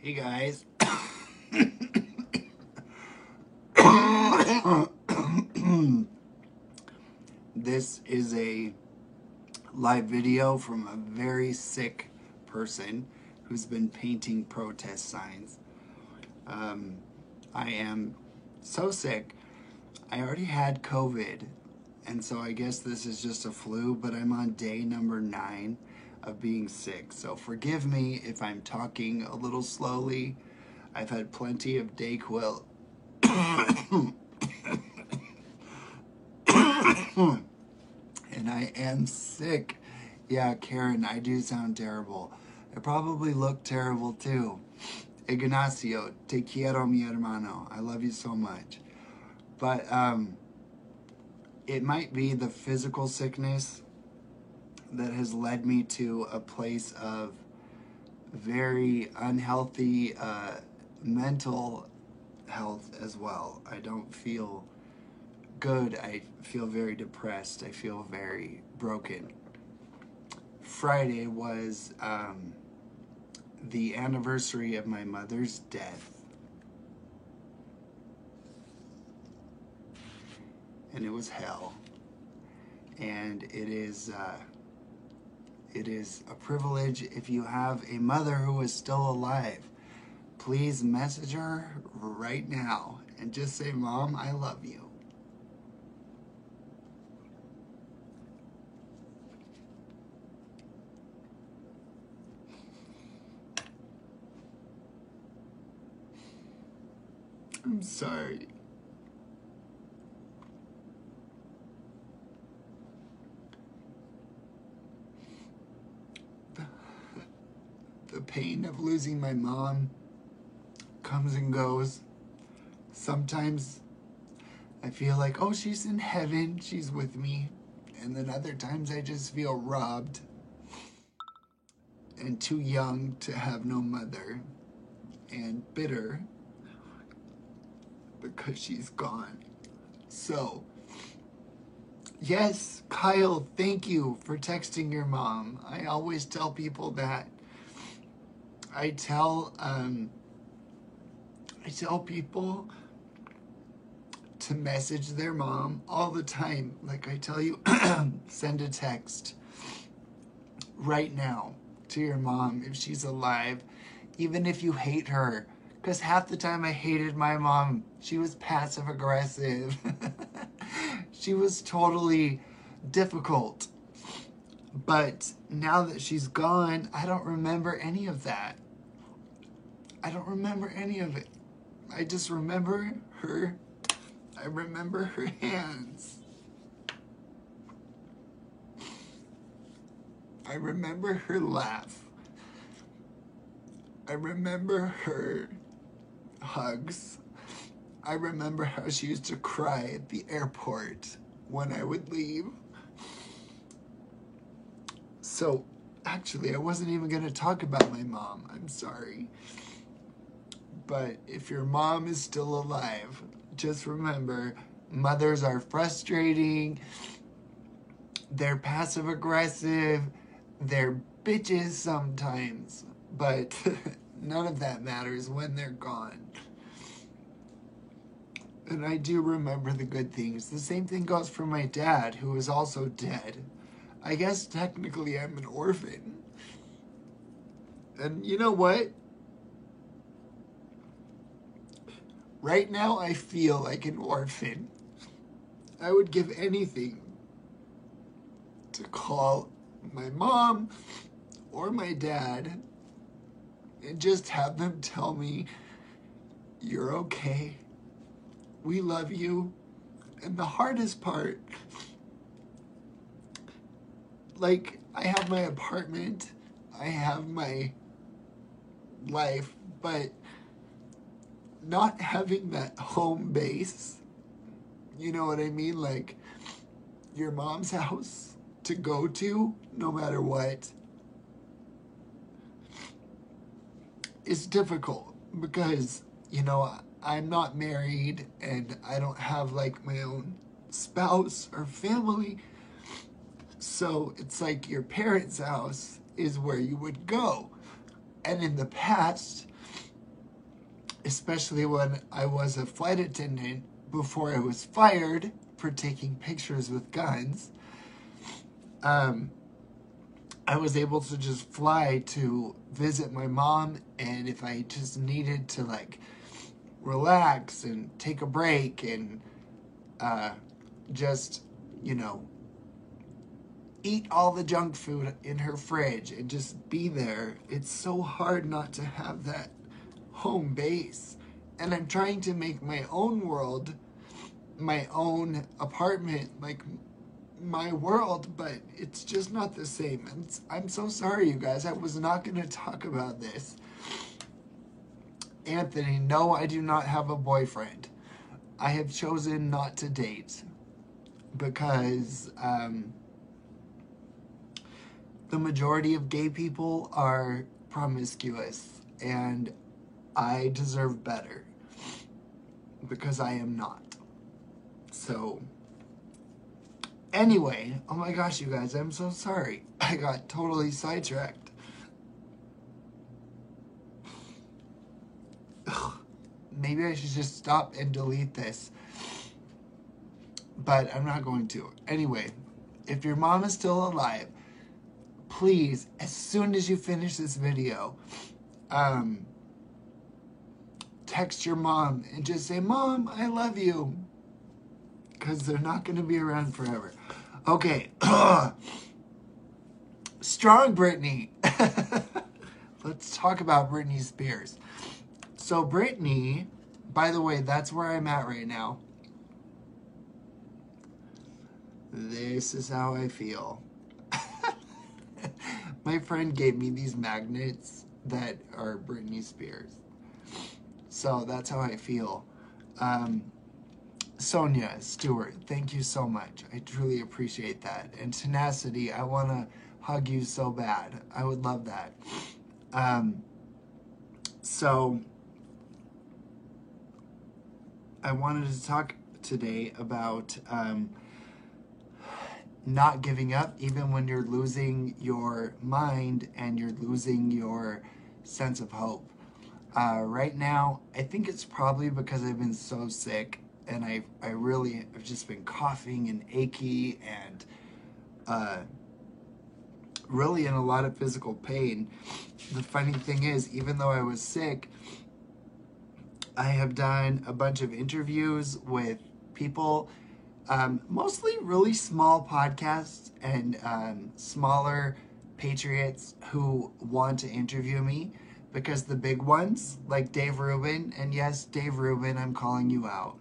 Hey guys. This is a live video from a very sick person who's been painting protest signs. I am so sick. I already had COVID, and so I guess this is just a flu, but I'm on day number 9 of being sick. So forgive me if I'm talking a little slowly. I've had plenty of Dayquil. And I am sick. Yeah, Karen, I do sound terrible. I probably look terrible too. Ignacio, te quiero mi hermano. I love you so much. But it might be the physical sickness that has led me to a place of very unhealthy mental health as well. I don't feel good. I feel very depressed. I feel very broken. Friday was the anniversary of my mother's death. And it was hell. And it is a privilege. If you have a mother who is still alive, please message her right now and just say, Mom, I love you. I'm sorry. The pain of losing my mom comes and goes. Sometimes I feel like, oh, she's in heaven, she's with me. And then other times I just feel robbed and too young to have no mother and bitter because she's gone. So, yes, Kyle, thank you for texting your mom. I always tell people that. I tell people to message their mom all the time. Like I tell you, send a text right now to your mom if she's alive, even if you hate her. Because half the time I hated my mom. She was passive aggressive. She was totally difficult. But now that she's gone, I don't remember any of that. I don't remember any of it. I just remember her. I remember her hands. I remember her laugh. I remember her hugs. I remember how she used to cry at the airport when I would leave. So, actually, I wasn't even going to talk about my mom. I'm sorry. But if your mom is still alive, just remember, mothers are frustrating. They're passive aggressive. They're bitches sometimes. But none of that matters when they're gone. And I do remember the good things. The same thing goes for my dad, who is also dead. I guess technically I'm an orphan. And you know what? Right now I feel like an orphan. I would give anything to call my mom or my dad and just have them tell me, you're okay. We love you. And the hardest part, like, I have my apartment, I have my life, but not having that home base, you know what I mean? Like, your mom's house to go to, no matter what, is difficult because, you know, I'm not married and I don't have like my own spouse or family. So it's like your parents' house is where you would go. And in the past, especially when I was a flight attendant before I was fired for taking pictures with guns. I was able to just fly to visit my mom, and if I just needed to like relax and take a break and just, you know, eat all the junk food in her fridge and just be there. It's so hard not to have that home base. And I'm trying to make my own world, my own apartment, like my world, but it's just not the same. And I'm so sorry, you guys. I was not going to talk about this. Anthony, no, I do not have a boyfriend. I have chosen not to date because the majority of gay people are promiscuous, and I deserve better because I am not. So, anyway, oh my gosh, you guys, I'm so sorry. I got totally sidetracked. Ugh, maybe I should just stop and delete this. But I'm not going to. Anyway, if your mom is still alive, please, as soon as you finish this video, text your mom and just say, Mom, I love you. Because they're not going to be around forever. Okay. Strong Britney. Let's talk about Britney Spears. So Britney, by the way, that's where I'm at right now. This is how I feel. My friend gave me these magnets that are Britney Spears. So that's how I feel. Sonia Stewart, thank you so much. I truly appreciate that. And Tenacity, I want to hug you so bad. I would love that. So I wanted to talk today about not giving up even when you're losing your mind and you're losing your sense of hope. Right now, I think it's probably because I've been so sick, and I've just been coughing and achy and really in a lot of physical pain. The funny thing is, even though I was sick, I have done a bunch of interviews with people, mostly really small podcasts and smaller patriots who want to interview me, because the big ones, like Dave Rubin, and yes, Dave Rubin, I'm calling you out,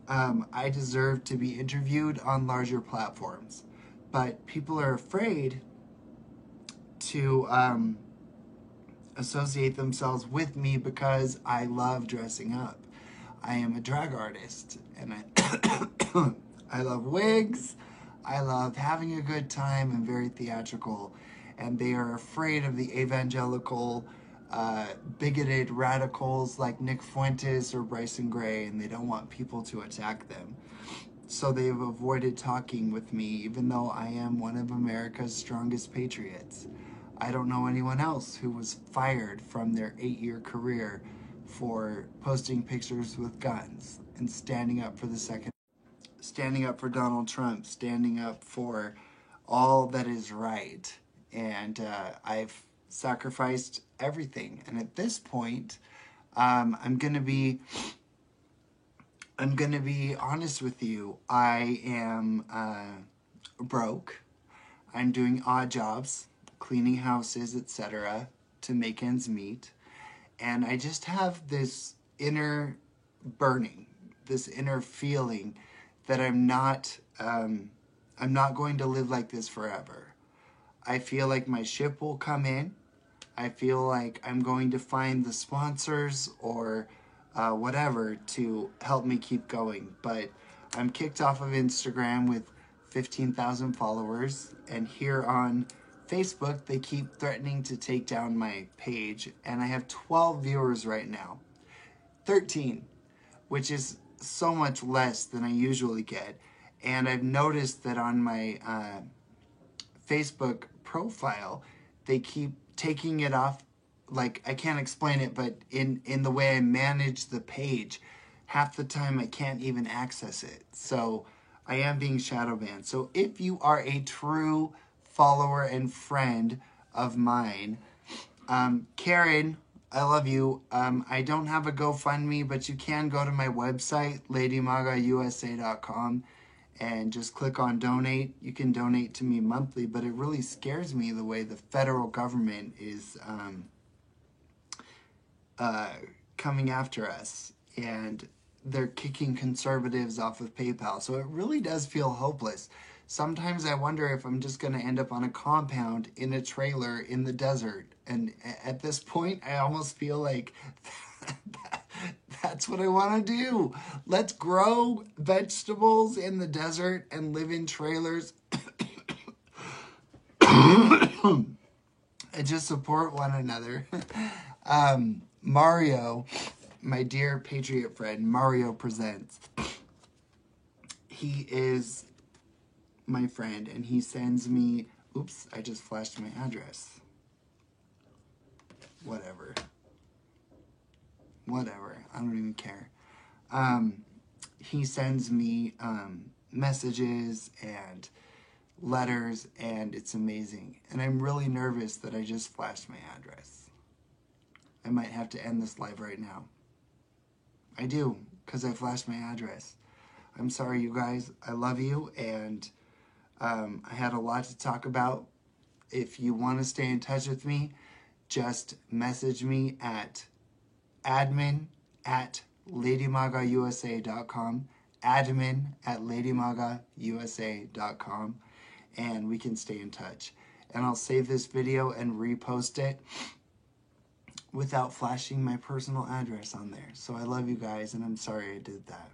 I deserve to be interviewed on larger platforms. But people are afraid to associate themselves with me because I love dressing up. I am a drag artist, and I love wigs. I love having a good time. I'm very theatrical, and they are afraid of the evangelical, bigoted radicals like Nick Fuentes or Bryson Gray, and they don't want people to attack them. So they've avoided talking with me, even though I am one of America's strongest patriots. I don't know anyone else who was fired from their 8-year career for posting pictures with guns and standing up for standing up for Donald Trump, standing up for all that is right. And I've sacrificed everything. And at this point, I'm gonna be honest with you. I am broke. I'm doing odd jobs, cleaning houses, etc., to make ends meet. And I just have this inner burning, this inner feeling that I'm not going to live like this forever. I feel like my ship will come in. I feel like I'm going to find the sponsors or whatever to help me keep going. But I'm kicked off of Instagram with 15,000 followers, and here on Facebook, they keep threatening to take down my page, and I have 12 viewers right now. 13, which is so much less than I usually get. And I've noticed that on my Facebook profile, they keep taking it off like, I can't explain it, but in the way I manage the page, half the time I can't even access it. So I am being shadow banned. So if you are a true follower and friend of mine, Karen, I love you. I don't have a GoFundMe, but you can go to my website, ladymagausa.com, and just click on donate. You can donate to me monthly, but it really scares me the way the federal government is coming after us, and they're kicking conservatives off of PayPal. So it really does feel hopeless. Sometimes I wonder if I'm just going to end up on a compound in a trailer in the desert. And at this point, I almost feel like that's what I want to do. Let's grow vegetables in the desert and live in trailers and just support one another. Mario, my dear Patriot friend, Mario Presents. He is my friend, and he sends me... Oops, I just flashed my address. Whatever. I don't even care. He sends me messages and letters, and it's amazing. And I'm really nervous that I just flashed my address. I might have to end this live right now. I do, because I flashed my address. I'm sorry, you guys. I love you, and I had a lot to talk about. If you want to stay in touch with me, just message me at admin@ladymagausa.com, admin@ladymagausa.com, and we can stay in touch. And I'll save this video and repost it without flashing my personal address on there. So I love you guys, and I'm sorry I did that.